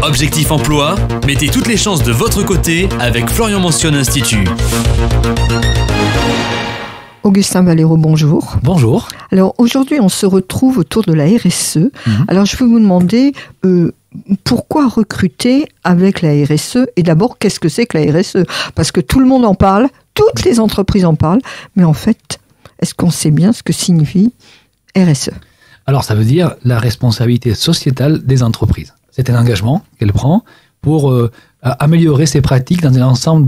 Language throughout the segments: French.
Objectif Emploi, mettez toutes les chances de votre côté avec Florian Mention Institut. Augustin Valero, bonjour. Bonjour. Alors aujourd'hui, on se retrouve autour de la RSE. Alors je vais vous demander pourquoi recruter avec la RSE et d'abord, qu'est-ce que c'est que la RSE ? Parce que tout le monde en parle, toutes les entreprises en parlent, mais en fait, est-ce qu'on sait bien ce que signifie RSE ? Alors ça veut dire la responsabilité sociétale des entreprises. C'est un engagement qu'elle prend pour améliorer ses pratiques dans un ensemble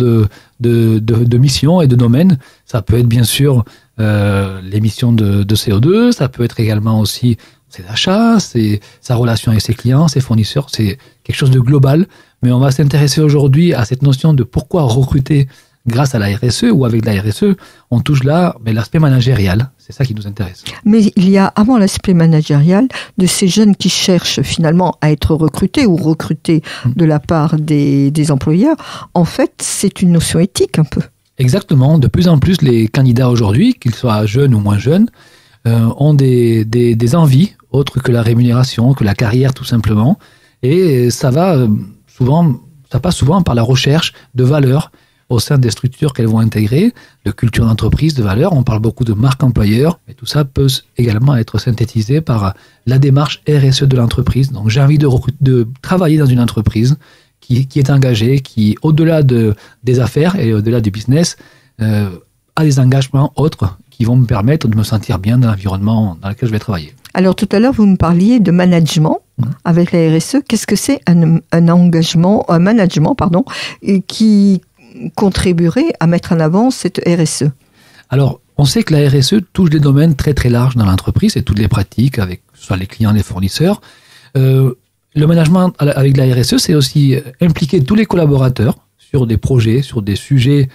de missions et de domaines. Ça peut être bien sûr l'émission de CO2, ça peut être également aussi ses achats, sa relation avec ses clients, ses fournisseurs. C'est quelque chose de global, mais on va s'intéresser aujourd'hui à cette notion de pourquoi recruter grâce à la RSE ou avec la RSE. On touche là l'aspect managérial. C'est ça qui nous intéresse. Mais il y a, avant l'aspect managérial, de ces jeunes qui cherchent finalement à être recrutés ou recrutés de la part des employeurs. En fait, c'est une notion éthique un peu. Exactement. De plus en plus, les candidats aujourd'hui, qu'ils soient jeunes ou moins jeunes, ont des envies autres que la rémunération, que la carrière tout simplement. Et ça passe souvent par la recherche de valeurs au sein des structures qu'elles vont intégrer, de culture d'entreprise, de valeurs. On parle beaucoup de marque employeur, mais tout ça peut également être synthétisé par la démarche RSE de l'entreprise. Donc j'ai envie de travailler dans une entreprise qui est engagée, qui, au-delà des affaires et au-delà du business, a des engagements autres qui vont me permettre de me sentir bien dans l'environnement dans lequel je vais travailler. Alors tout à l'heure, vous me parliez de management avec la RSE. Qu'est-ce que c'est un management qui contribuerait à mettre en avant cette RSE? Alors, on sait que la RSE touche des domaines très très larges dans l'entreprise et toutes les pratiques, avec que ce soit les clients, les fournisseurs. Le management avec la RSE, c'est aussi impliquer tous les collaborateurs sur des projets, sur des sujets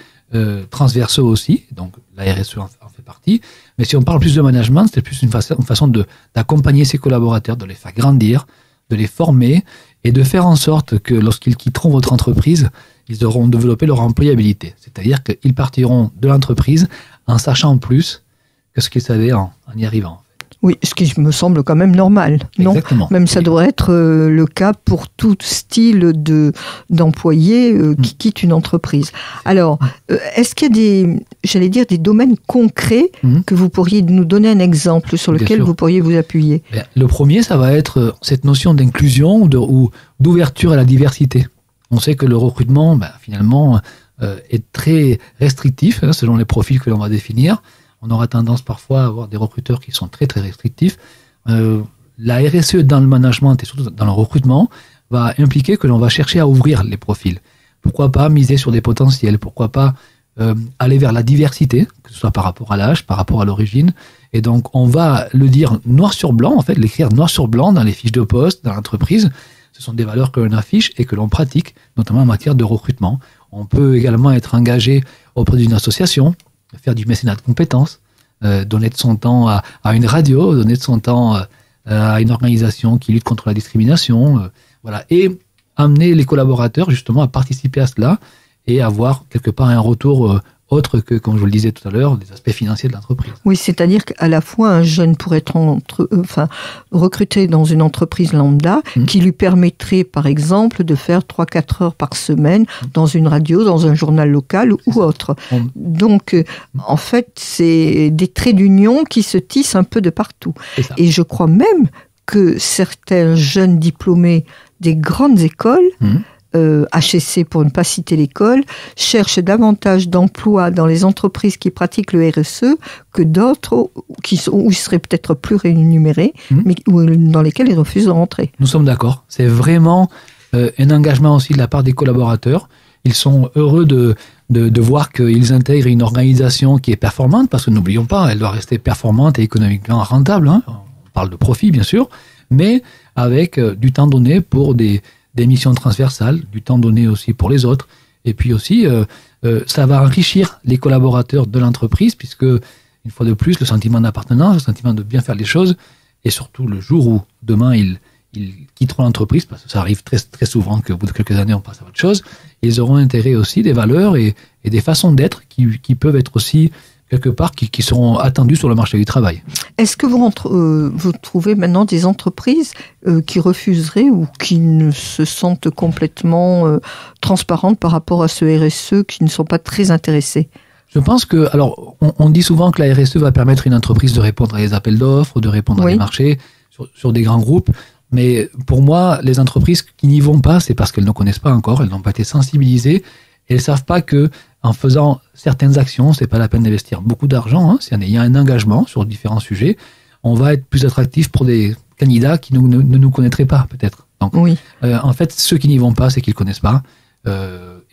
transversaux aussi. Donc, la RSE en fait partie. Mais si on parle plus de management, c'est plus une façon d'accompagner ces collaborateurs, de les faire grandir, de les former et de faire en sorte que lorsqu'ils quitteront votre entreprise, ils auront développé leur employabilité. C'est-à-dire qu'ils partiront de l'entreprise en sachant plus que ce qu'ils savaient en y arrivant. Oui, ce qui me semble quand même normal, non ? Exactement. Même ça devrait être le cas pour tout style d'employé qui quitte une entreprise. Alors, est-ce qu'il y a des domaines concrets que vous pourriez nous donner un exemple sur lequel vous pourriez vous appuyer ? Le premier, ça va être cette notion d'inclusion ou d'ouverture à la diversité. On sait que le recrutement, finalement, est très restrictif selon les profils que l'on va définir. On aura tendance parfois à avoir des recruteurs qui sont très très restrictifs. La RSE dans le management et surtout dans le recrutement va impliquer que l'on va chercher à ouvrir les profils. Pourquoi pas miser sur des potentiels ? Pourquoi pas aller vers la diversité, que ce soit par rapport à l'âge, par rapport à l'origine. Et donc on va le dire noir sur blanc, en fait, l'écrire noir sur blanc dans les fiches de poste, dans l'entreprise. Ce sont des valeurs que l'on affiche et que l'on pratique, notamment en matière de recrutement. On peut également être engagé auprès d'une association, faire du mécénat de compétences, donner de son temps à une radio, donner de son temps à une organisation qui lutte contre la discrimination, et amener les collaborateurs justement à participer à cela et avoir quelque part un retour autre que, comme je vous le disais tout à l'heure, des aspects financiers de l'entreprise. Oui, c'est-à-dire qu'à la fois un jeune pourrait être recruté dans une entreprise lambda qui lui permettrait, par exemple, de faire 3-4 heures par semaine dans une radio, dans un journal local ou autre. Donc, en fait, c'est des traits d'union qui se tissent un peu de partout. Et je crois même que certains jeunes diplômés des grandes écoles HEC pour ne pas citer l'école, cherchent davantage d'emplois dans les entreprises qui pratiquent le RSE que d'autres où ils seraient peut-être plus rémunérés, mais dans lesquels ils refusent de rentrer. Nous sommes d'accord. C'est vraiment un engagement aussi de la part des collaborateurs. Ils sont heureux de voir qu'ils intègrent une organisation qui est performante, parce que n'oublions pas, elle doit rester performante et économiquement rentable. On parle de profit, bien sûr, mais avec du temps donné pour des missions transversales, du temps donné aussi pour les autres. Et puis aussi, ça va enrichir les collaborateurs de l'entreprise, puisque, une fois de plus, le sentiment d'appartenance, le sentiment de bien faire les choses, et surtout le jour où demain ils quitteront l'entreprise, parce que ça arrive très, très souvent qu'au bout de quelques années on passe à autre chose, ils auront intérêt aussi des valeurs et des façons d'être qui peuvent être aussi quelque part, qui seront attendus sur le marché du travail. Est-ce que vous trouvez maintenant des entreprises qui refuseraient ou qui ne se sentent complètement transparentes par rapport à ce RSE, qui ne sont pas très intéressées? Je pense que, alors, on dit souvent que la RSE va permettre à une entreprise de répondre à des appels d'offres, de répondre à des marchés sur des grands groupes. Mais pour moi, les entreprises qui n'y vont pas, c'est parce qu'elles ne connaissent pas encore, elles n'ont pas été sensibilisées, et elles ne savent pas que en faisant certaines actions, c'est pas la peine d'investir beaucoup d'argent, hein, il y a un engagement sur différents sujets, on va être plus attractif pour des candidats qui ne nous connaîtraient pas, peut-être. Donc, en fait, ceux qui n'y vont pas, c'est qu'ils ne connaissent pas.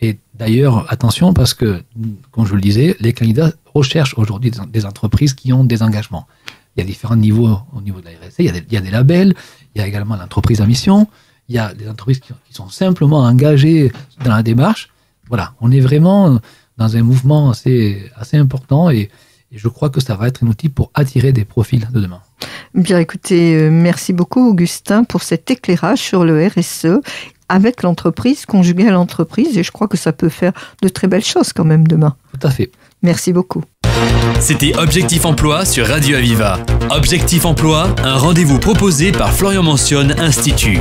Et d'ailleurs, attention, parce que, comme je le disais, les candidats recherchent aujourd'hui des entreprises qui ont des engagements. Il y a différents niveaux au niveau de la RSE, il y a des labels, il y a également l'entreprise à mission, il y a des entreprises qui sont simplement engagées dans la démarche. Voilà, on est vraiment dans un mouvement assez important et je crois que ça va être un outil pour attirer des profils de demain. Bien, écoutez, merci beaucoup Augustin pour cet éclairage sur le RSE avec l'entreprise, conjugué à l'entreprise, et je crois que ça peut faire de très belles choses quand même demain. Tout à fait. Merci beaucoup. C'était Objectif Emploi sur Radio Aviva. Objectif Emploi, un rendez-vous proposé par Florian Mentionne Institut.